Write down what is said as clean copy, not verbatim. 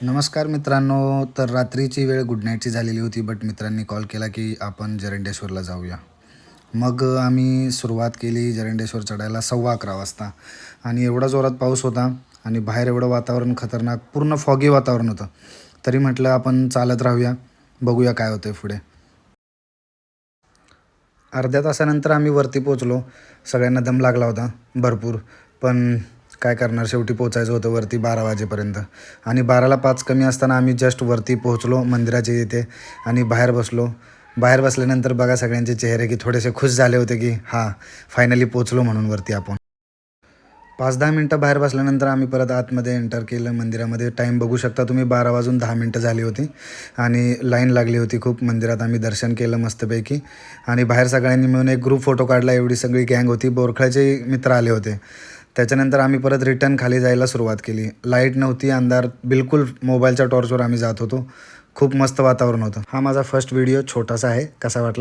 नमस्कार मित्रांनो. तर रात्रीची वेळ गुड नाईटची झालेली होती, बट मित्रांनी कॉल केला की आपण जरंडेश्वरला जाऊया. मग आम्ही सुरुवात केली जरंडेश्वर चढायला 11:15 वाजता. आणि एवढा जोरात पाऊस होता आणि बाहेर एवढं वातावरण खतरनाक, पूर्ण फॉगी वातावरण होतं. तरी म्हटलं आपण चालत राहूया, बघूया काय होतं पुढे. अर्ध्या तासानंतर आम्ही वरती पोहोचलो. सगळ्यांना दम लागला होता भरपूर, पण काय करणार, शेवटी पोचायचं होतं वरती 12 वाजेपर्यंत. आणि 12ला 5 कमी असताना आम्ही जस्ट वरती पोहोचलो मंदिराच्या इथे आणि बाहेर बसलो. बाहेर बसल्यानंतर बघा सगळ्यांचे चेहरे की थोडेसे खुश झाले होते की हां, फायनली पोहोचलो म्हणून वरती आपण. 5-10 मिनटं बाहेर बसल्यानंतर आम्ही परत आतमध्ये एंटर केलं मंदिरामध्ये. टाईम बघू शकता तुम्ही, 12 वाजून 10 मिनटं झाली होती आणि लाईन लागली होती खूप. मंदिरात आम्ही दर्शन केलं मस्तपैकी आणि बाहेर सगळ्यांनी मिळून एक ग्रुप फोटो काढला. एवढी सगळी गँग होती, बोरखळ्याचे मित्र आले होते. त्याच्यानंतर आम्ही परत रिटर्न खाली जायला सुरुवात केली. लाईट नव्हती, अंधार बिलकुल, मोबाईलच्या टॉर्चवर आम्ही जात होतो. खूप मस्त वातावरण होतं. हा माझा फर्स्ट व्हिडिओ छोटासा आहे, कसा वाटला